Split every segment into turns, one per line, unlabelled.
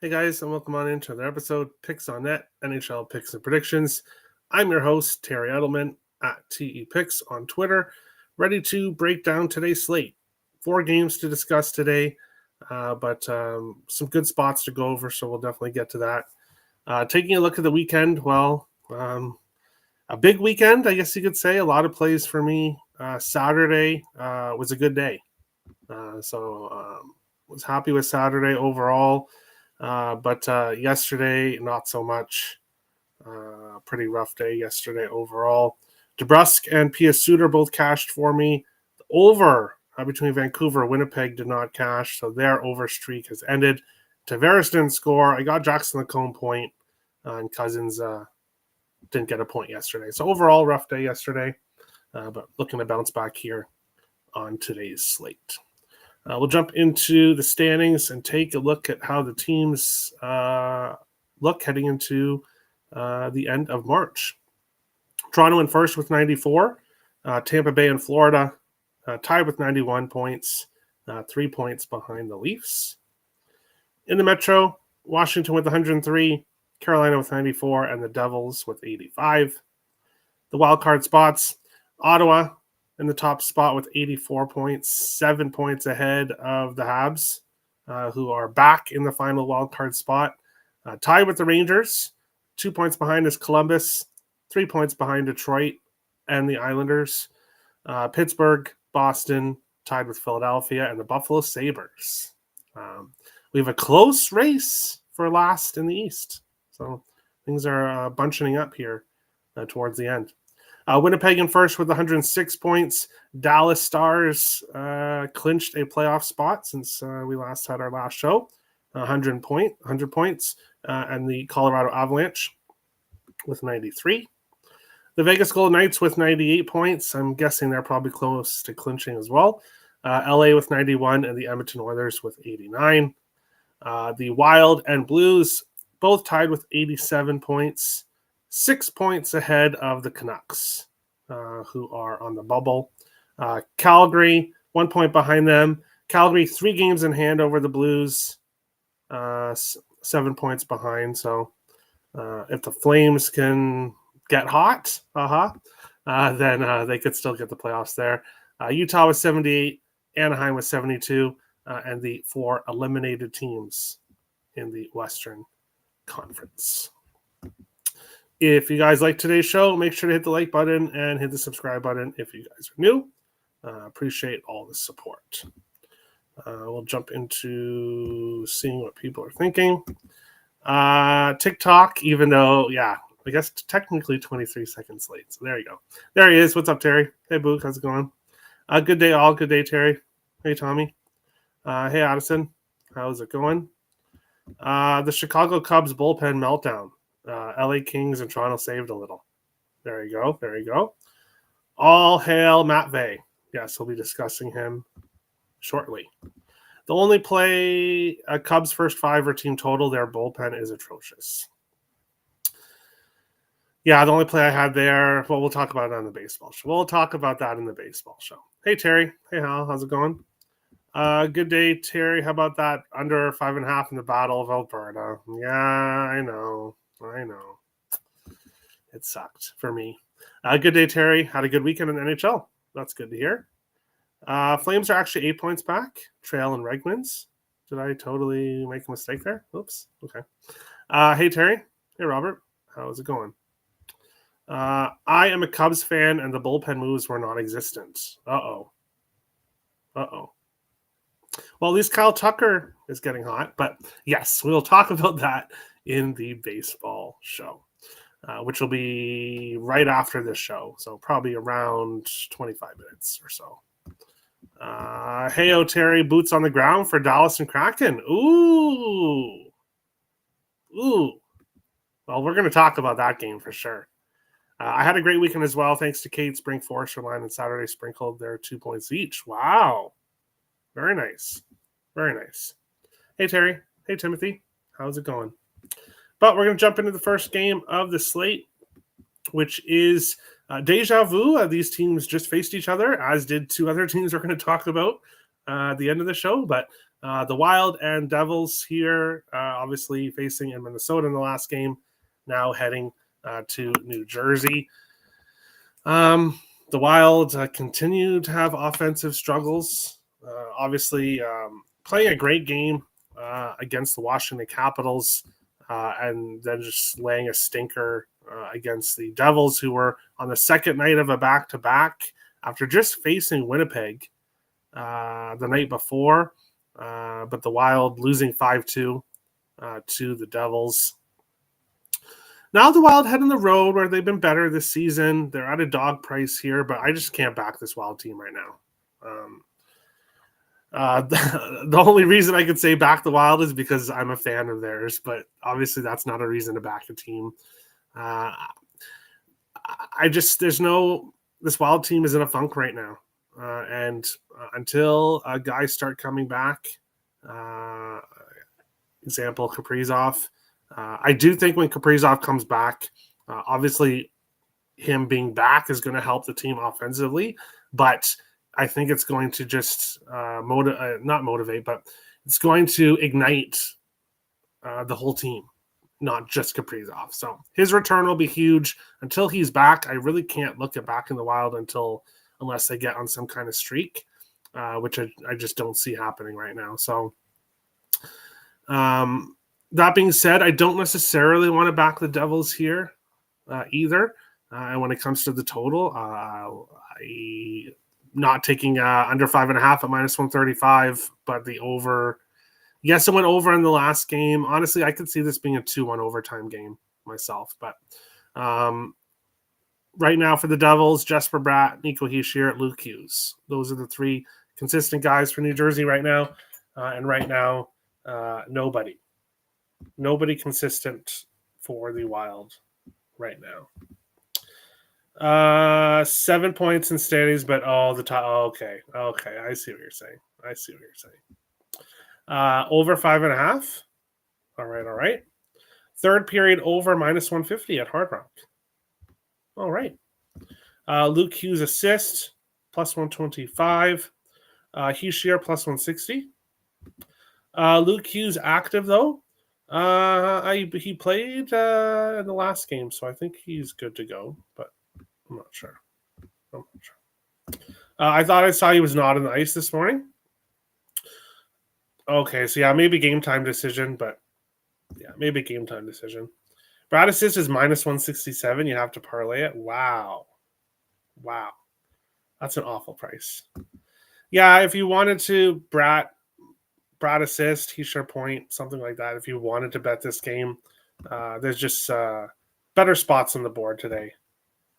Hey guys, and welcome on into another episode Picks on Net, NHL Picks and Predictions. I'm your host, Terry Edelman at TE Picks on Twitter, ready to break down today's slate. 4 games to discuss today, but some good spots to go over, so we'll definitely get to that. Taking a look at the weekend, a big weekend, I guess you could say. A lot of plays for me. Saturday was a good day. Was happy with Saturday overall. But yesterday, not so much. Pretty rough day yesterday overall. DeBrusk and Pia Suter both cashed for me. The over between Vancouver and Winnipeg did not cash, so their over streak has ended. Tavares didn't score. I got Jackson Lacombe point, and Cousins didn't get a point yesterday. So overall, rough day yesterday, but looking to bounce back here on today's slate. We'll jump into the standings and take a look at how the teams look heading into the end of March. Toronto in first with 94. Tampa Bay and Florida tied with 91 points, 3 points behind the Leafs. In the Metro, Washington with 103, Carolina with 94, and the Devils with 85. The wildcard spots, Ottawa in the top spot with 84 points, 7 points ahead of the Habs, who are back in the final wildcard spot. Tied with the Rangers, 2 points behind is Columbus, 3 points behind Detroit and the Islanders. Pittsburgh, Boston, tied with Philadelphia, and the Buffalo Sabres. We have a close race for last in the East. So things are bunching up here towards the end. Winnipeg in first with 106 points. Dallas Stars clinched a playoff spot since we last had our last show. 100 points. And the Colorado Avalanche with 93. The Vegas Golden Knights with 98 points. I'm guessing they're probably close to clinching as well. LA with 91 and the Edmonton Oilers with 89. The Wild and Blues both tied with 87 points. 6 points ahead of the Canucks, who are on the bubble. Calgary, 1 point behind them. Calgary, 3 games in hand over the Blues, 7 points behind. So if the Flames can get hot, then they could still get the playoffs there. Utah was 78, Anaheim was 72, and the 4 eliminated teams in the Western Conference. If you guys like today's show, make sure to hit the like button and hit the subscribe button if you guys are new. Appreciate all the support. We'll jump into seeing what people are thinking. TikTok, even though, I guess technically 23 seconds late. So there you go. There he is. What's up, Terry? Hey, Book. How's it going? Good day, all. Good day, Terry. Hey, Tommy. Hey, Addison. How's it going? The Chicago Cubs bullpen meltdown. LA Kings and Toronto saved a little. There you go. All hail Matt Vey. Yes, we'll be discussing him shortly. The only play Cubs first 5 or team total, their bullpen is atrocious. Yeah, the only play I had there, well, we'll talk about it on the baseball show. We'll talk about that in the baseball show. Hey, Terry. Hey, Hal. How's it going? Good day, Terry. How about that under 5.5 in the Battle of Alberta? Yeah, I know. It sucked for me. Good day, Terry. Had a good weekend in the NHL. That's good to hear. Flames are actually 8 points back. Trail and Regmans. Did I totally make a mistake there? Oops. Okay. Hey, Terry. Hey, Robert. How's it going? I am a Cubs fan, and the bullpen moves were non-existent. Uh-oh. Well, at least Kyle Tucker is getting hot. But yes, we'll talk about that in the baseball show, which will be right after this show. So probably around 25 minutes or so. Hey, Terry, boots on the ground for Dallas and Kraken. Ooh. Well, we're going to talk about that game for sure. I had a great weekend as well, thanks to Kate, Spring, Forester Line, and Saturday sprinkled their 2 points each. Wow. Very nice. Hey, Terry. Hey, Timothy. How's it going? But we're going to jump into the first game of the slate, which is deja vu. These teams just faced each other, as did 2 other teams we're going to talk about at the end of the show. But The Wild and Devils here, obviously facing in Minnesota in the last game, now heading to New Jersey. The Wild continue to have offensive struggles. Obviously, playing a great game against the Washington Capitals, and then just laying a stinker against the Devils, who were on the second night of a back-to-back after just facing Winnipeg the night before. But the Wild losing 5-2 to the Devils. Now the Wild head on the road where they've been better this season. They're at a dog price here, but I just can't back this Wild team right now. The only reason I could say back the Wild is because I'm a fan of theirs, but obviously that's not a reason to back a team. This Wild team is in a funk right now. And until guys start coming back, example, Kaprizov, I do think when Kaprizov comes back, obviously him being back is going to help the team offensively, but I think it's going to just not motivate, but it's going to ignite the whole team, not just Kaprizov. So his return will be huge. Until he's back, I really can't look at backing the Wild unless they get on some kind of streak, which I just don't see happening right now. So that being said, I don't necessarily want to back the Devils here either. And when it comes to the total, I not taking under 5.5 at -135, but the over. Yes, it went over in the last game. Honestly, I could see this being a 2-1 overtime game myself. But right now for the Devils, Jesper Bratt, Nico Hischier, Luke Hughes. Those are the three consistent guys for New Jersey right now. And right now, nobody. Nobody consistent for the Wild right now. 7 points in standings, but all the time. Oh, okay. I see what you're saying. Over 5.5. All right. Third period over -150 at Hard Rock. All right. Luke Hughes assist +125. Hischier +160. Luke Hughes active though. He played in the last game, so I think he's good to go, but I'm not sure. I thought I saw he was not on the ice this morning. Okay, so yeah, maybe game time decision, but maybe game time decision. Brad assist is -167. You have to parlay it. Wow. That's an awful price. Yeah, if you wanted to, Brad assist, Hischier point, something like that. If you wanted to bet this game, there's just better spots on the board today,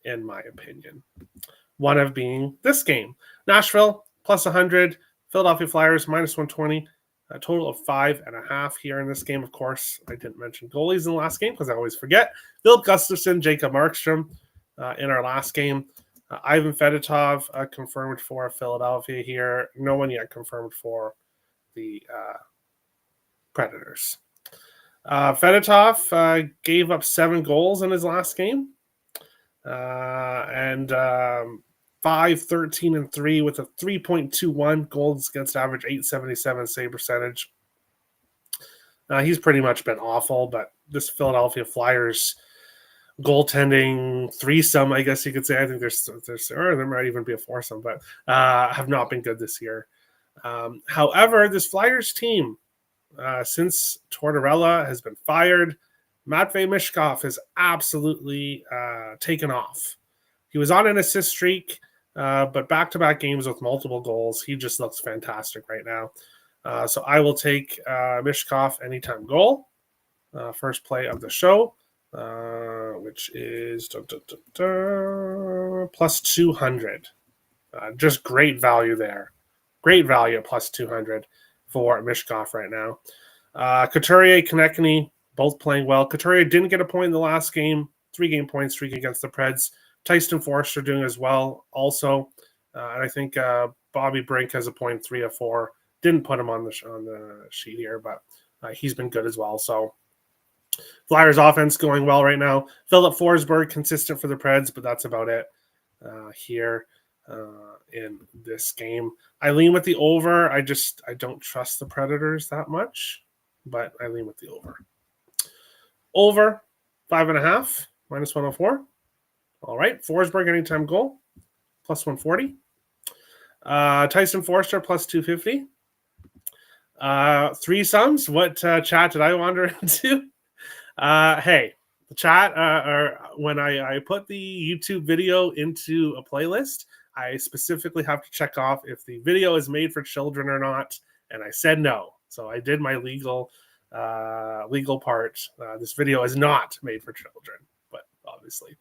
in my opinion. One of being this game. Nashville, +100. Philadelphia Flyers, -120. A total of 5.5 here in this game. Of course, I didn't mention goalies in the last game because I always forget. Philip Gustafsson, Jacob Markstrom in our last game. Ivan Fedotov confirmed for Philadelphia here. No one yet confirmed for the Predators. Fedotov gave up 7 goals in his last game. And 5-13-3 with a 3.21 goals against average, 877 save percentage. He's pretty much been awful, but this Philadelphia Flyers goaltending threesome, I guess you could say. I think there's or there might even be a foursome, but have not been good this year. However, this Flyers team, since Tortorella has been fired, Matvei Michkov has absolutely taken off. He was on an assist streak, but back-to-back games with multiple goals. He just looks fantastic right now. So I will take Michkov anytime goal. First play of the show, which is +200. Just great value there. Great value at +200 for Michkov right now. Couturier, Konechny, both playing well. Couturier didn't get a point in the last game. 3-game point streak against the Preds. Tyson Forster doing as well also. And I think Bobby Brink has a point, 3 of 4. Didn't put him on the sheet here, but he's been good as well. So Flyers offense going well right now. Philip Forsberg consistent for the Preds, but that's about it here. in this game. I lean with the over. I don't trust the Predators that much, but I lean with the over. Over 5.5, minus 104. All right. Forsberg anytime goal, plus 140. Tyson Forster, plus 250. Three sums. What chat did I wander into? Hey, the chat, or when I put the YouTube video into a playlist, I specifically have to check off if the video is made for children or not, and I said no. So I did my legal part. This video is not made for children, but obviously.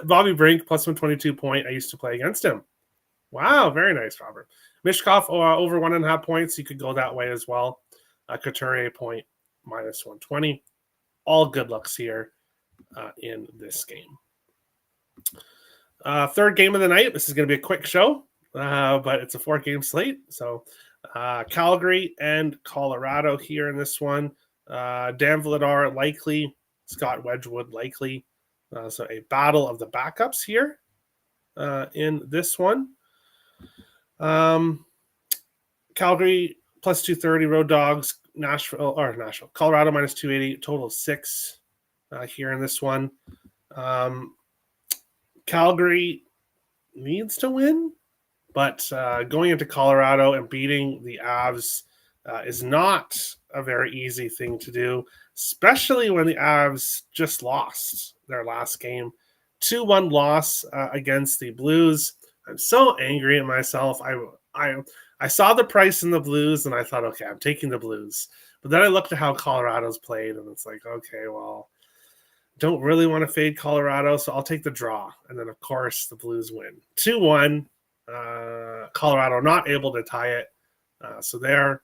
Bobby Brink, plus 122 point. I used to play against him. Wow, very nice, Robert. Mishkov, over 1.5 points. You could go that way as well. Couturier point, minus 120. All good looks here in this game. Third game of the night. This is going to be a quick show, but it's a 4-game slate. So Calgary and Colorado here in this one. Dan Vladar likely. Scott Wedgwood likely. So a battle of the backups here in this one. Calgary plus 230, Road Dogs. Nashville, Colorado minus 280, total 6 here in this one. Calgary needs to win, but going into Colorado and beating the Avs is not a very easy thing to do, especially when the Avs just lost their last game. 2-1 loss against the Blues. I'm so angry at myself. I saw the price in the Blues, and I thought, okay, I'm taking the Blues. But then I looked at how Colorado's played, and it's like, okay, well, don't really want to fade Colorado, so I'll take the draw. And then, of course, the Blues win. 2-1. Colorado not able to tie it. So their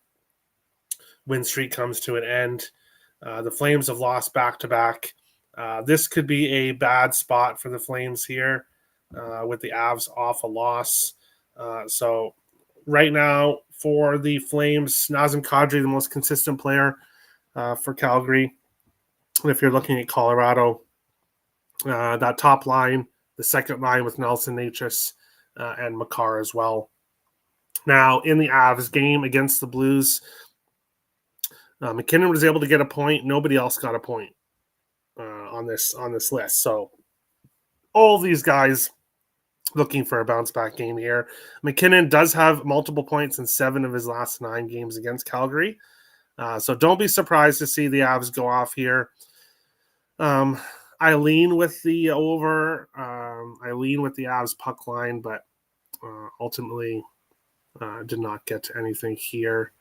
win streak comes to an end. The Flames have lost back-to-back. This could be a bad spot for the Flames here with the Avs off a loss. So right now, for the Flames, Nazem Kadri, the most consistent player for Calgary. And if you're looking at Colorado, that top line, the second line with Nelson Natchez and Makar as well. Now, in the Avs game against the Blues, McKinnon was able to get a point. Nobody else got a point on this list. So all these guys looking for a bounce-back game here. McKinnon does have multiple points in 7 of his last 9 games against Calgary. So don't be surprised to see the Avs go off here. I lean with the over. I lean with the Avs puck line, but ultimately did not get to anything here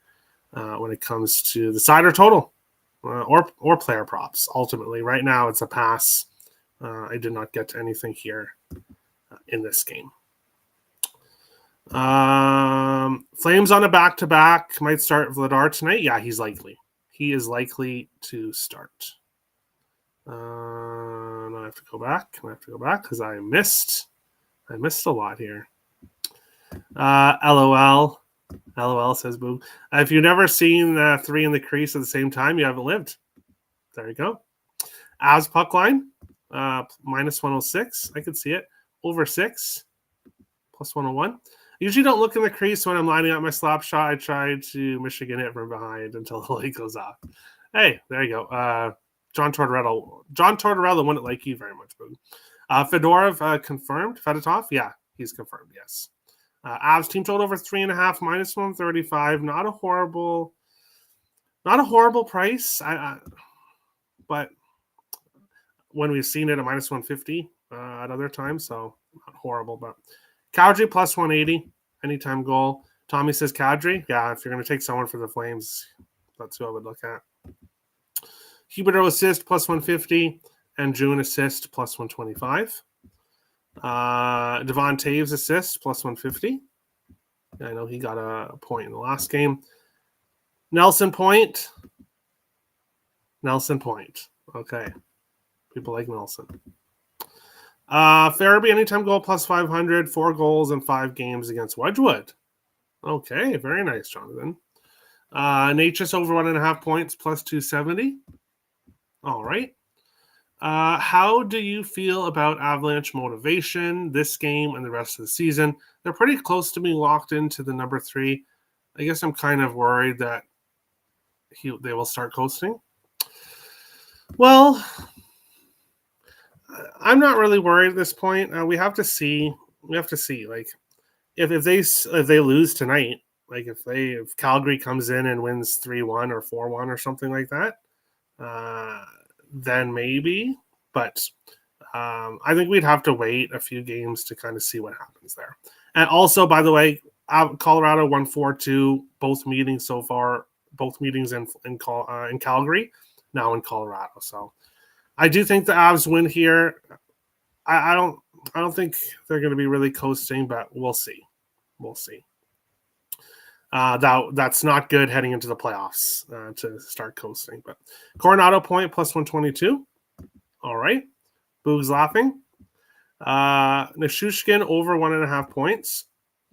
when it comes to the side or total or player props. Ultimately, right now it's a pass. I did not get to anything here in this game. Flames on a back-to-back. Might start Vladar tonight. Yeah, he's likely. He is likely to start. I have to go back. I have to go back because I missed a lot here. LOL. LOL says Boo. If you've never seen 3 in the crease at the same time, you haven't lived. There you go. Avs puck line. Minus 106. I could see it. Over 6. Plus 101. I usually don't look in the crease when I'm lining up my slap shot. I try to Michigan it from behind until the light goes off. Hey, there you go. John Tortorella wouldn't like you very much, Boo. Fedorov confirmed. Fedotov? Yeah, he's confirmed, yes. Avs team total over 3.5, minus 135. Not a horrible price. But when we've seen it at minus 150 at other times, so not horrible. But Kadri plus 180, anytime goal. Tommy says Kadri. Yeah, if you're going to take someone for the Flames, that's who I would look at. Huberdeau assist plus 150, and June assist plus 125. Devon Taves assist plus 150. I know he got a point in the last game. Nelson point. Okay. People like Nelson. Farabee anytime goal plus 500, 4 goals in 5 games against Wedgwood. Okay, very nice, Jonathan. Natchez over 1.5 points plus 270. All right. How do you feel about Avalanche motivation this game and the rest of the season? They're pretty close to being locked into the number 3. I guess I'm kind of worried that they will start coasting. Well, I'm not really worried at this point. We have to see. Like if they lose tonight, like if Calgary comes in and wins 3-1 or 4-1 or something like that, then maybe. But I think we'd have to wait a few games to kind of see what happens there. And also, by the way, Colorado won 4-2 both meetings so far. Both meetings in Calgary, now in Colorado. So I do think the Avs win here. I don't think they're going to be really coasting, but we'll see. We'll see. That's not good heading into the playoffs to start coasting. But Coronado point plus 122. All right. Boog's laughing. Nishushkin over 1.5 points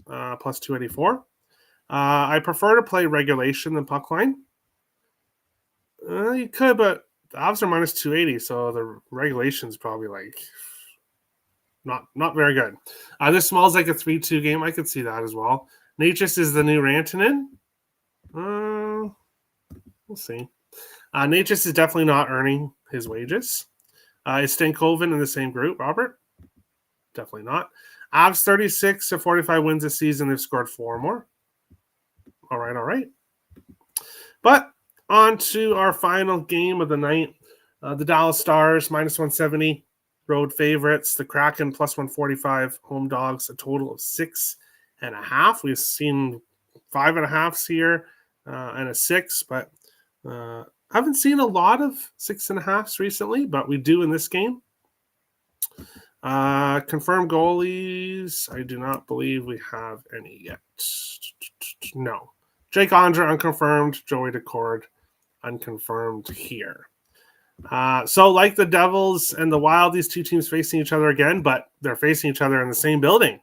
plus 284. I prefer to play regulation than puck line. You could, but the Avs are minus 280, so the regulation's probably like not very good. This smells like a 3-2 game. I could see that as well. Natchez is the new Rantanen. We'll see. Natchez is definitely not earning his wages. Is Stankoven in the same group, Robert? Definitely not. Avs 36 to 45 wins this season. They've scored 4 more. All right. But on to our final game of the night. The Dallas Stars minus 170 road favorites. The Kraken plus 145 home dogs. A total of 6.5. We've seen 5.5s here and a 6, but haven't seen a lot of 6.5s recently, but we do in this game. Confirmed goalies. I do not believe we have any yet. No. Jake Andre unconfirmed. Joey Decord unconfirmed here. So like the Devils and the Wild, these two teams facing each other again, but they're facing each other in the same building.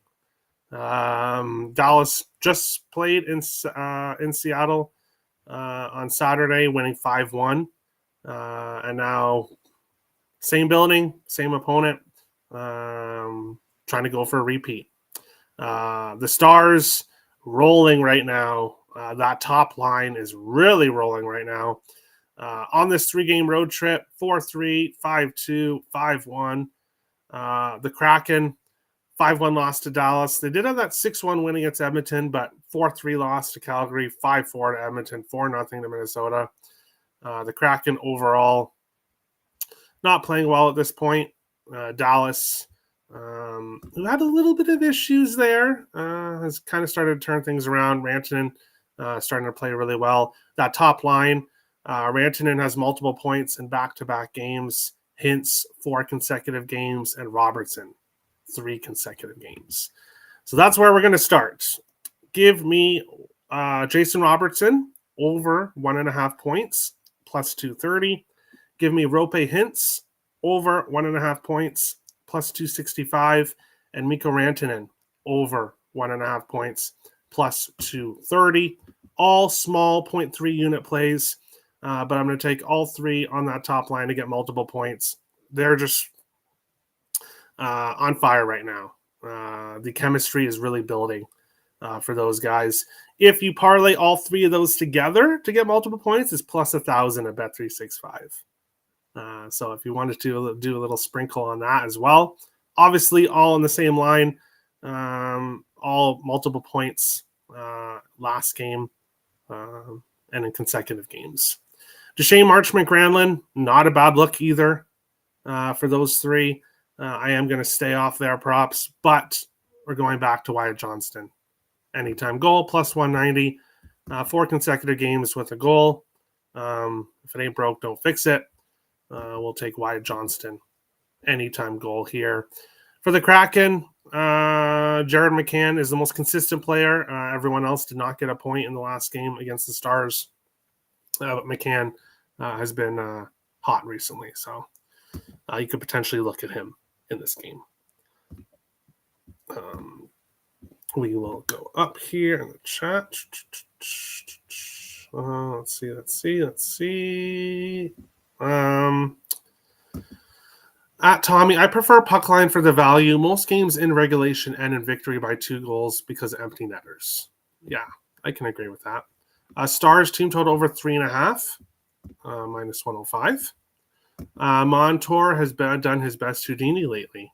Dallas just played in Seattle on Saturday, winning 5-1. And now same building, same opponent, trying to go for a repeat. The Stars rolling right now. That top line is really rolling right now. On this 3-game road trip, 4-3, 5-2, 5-1. The Kraken, 5-1 loss to Dallas. They did have that 6-1 win against Edmonton, but 4-3 loss to Calgary, 5-4 to Edmonton, 4-0 to Minnesota. The Kraken overall not playing well at this point. Dallas, who had a little bit of issues there, has kind of started to turn things around. Rantanen starting to play really well. That top line, Rantanen has multiple points in back-to-back games. Hintz, 4 consecutive games, and Robertson, 3 consecutive games. So that's where we're going to start. Give me Jason Robertson over 1.5 points, plus 230. Give me Rope Hintz over 1.5 points, plus 265. And Mikko Rantanen over 1.5 points, plus 230. All small 0.3 unit plays, but I'm going to take all 3 on that top line to get multiple points. They're just on fire right now. The chemistry is really building for those guys. If you parlay all 3 of those together to get multiple points, it's plus 1,000 at Bet365. So if you wanted to do a little sprinkle on that as well, obviously all in the same line, all multiple points last game and in consecutive games. Duchesne, Marchment, Granlund, not a bad look either for those 3. I am going to stay off their props, but we're going back to Wyatt Johnston. Anytime goal, plus 190. 4 consecutive games with a goal. If it ain't broke, don't fix it. We'll take Wyatt Johnston. Anytime goal here. For the Kraken, Jared McCann is the most consistent player. Everyone else did not get a point in the last game against the Stars. But McCann has been hot recently, so you could potentially look at him in this game. We will go up here in the chat. Let's see. At Tommy, I prefer puck line for the value. Most games in regulation and in victory by 2 goals because of empty netters. Yeah, I can agree with that. Stars team total over 3.5, minus 105. Montour has done his best Houdini lately.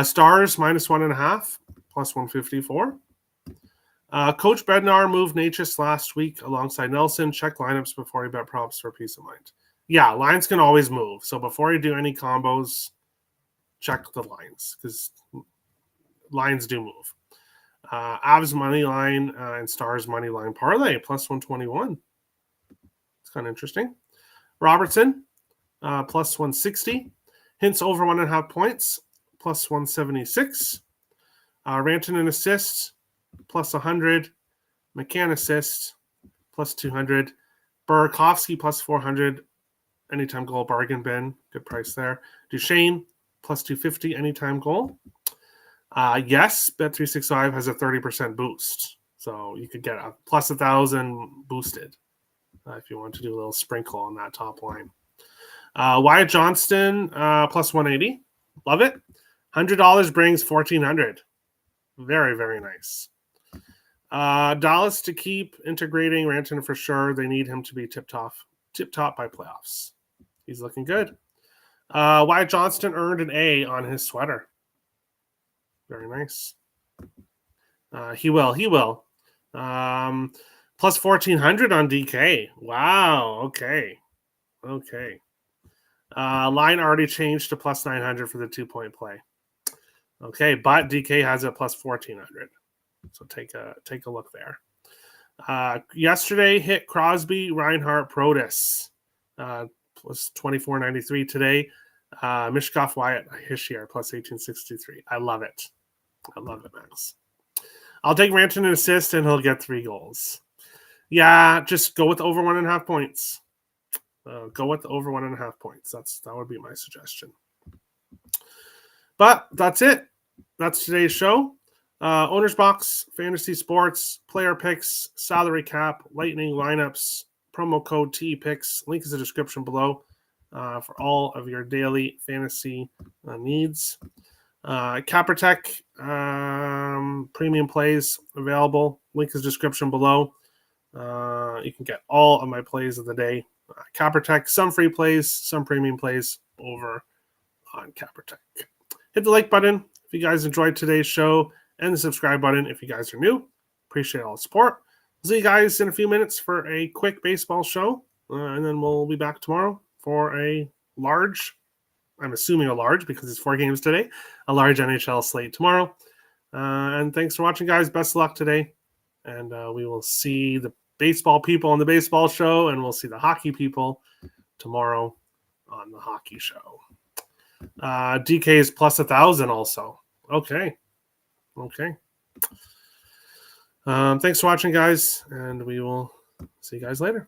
Stars minus 1.5, plus 154. Coach Bednar moved Natchez last week alongside Nelson. Check lineups before you bet props for peace of mind. Yeah, lines can always move. So before you do any combos, check the lines because lines do move. Avs money line and Stars money line parlay plus 121. It's kind of interesting. Robertson plus 160. Hints over 1.5 points plus 176. Rantanen assist plus 100. McCann assist plus 200. Burakovsky plus 400. Anytime goal bargain bin. Good price there. Duchesne plus 250 anytime goal. Yes, Bet365 has a 30% boost. So you could get a plus 1,000 boosted if you want to do a little sprinkle on that top line. Wyatt Johnston plus 180. Love it. $100 brings 1,400. Very, very nice. Dallas to keep integrating Rantanen for sure. They need him to be tip-top by playoffs. He's looking good. Wyatt Johnston earned an A on his sweater. Very nice. He will. Plus 1,400 on DK. Wow. Okay. Line already changed to plus 900 for the 2-point play. Okay, but DK has a plus 1,400. So take a look there. Yesterday hit Crosby, Reinhart, Protas. Plus 24.93 today. Mishkov, Wyatt, Hischier, plus 18.63. I love it, Max. I'll take Rantanen assist, and he'll get 3 goals. Yeah, just go with over 1.5 points. Go with over 1.5 points. That would be my suggestion. But that's it. That's today's show. OwnersBox, fantasy sports, player picks, salary cap, lightning lineups, promo code TPicks. Link is in the description below for all of your daily fantasy needs. Capertech premium plays available. Link is description below. You can get all of my plays of the day. Capertech, some free plays, some premium plays over on Capertech. Hit the like button if you guys enjoyed today's show, and the subscribe button if you guys are new. Appreciate all the support. I'll see you guys in a few minutes for a quick baseball show, and then we'll be back tomorrow for a large, I'm assuming a large because it's 4 games today, a large NHL slate tomorrow. And thanks for watching, guys. Best of luck today, and we will see the baseball people on the baseball show, and we'll see the hockey people tomorrow on the hockey show. DK is plus 1,000 also. Okay. Thanks for watching, guys, and we will see you guys later.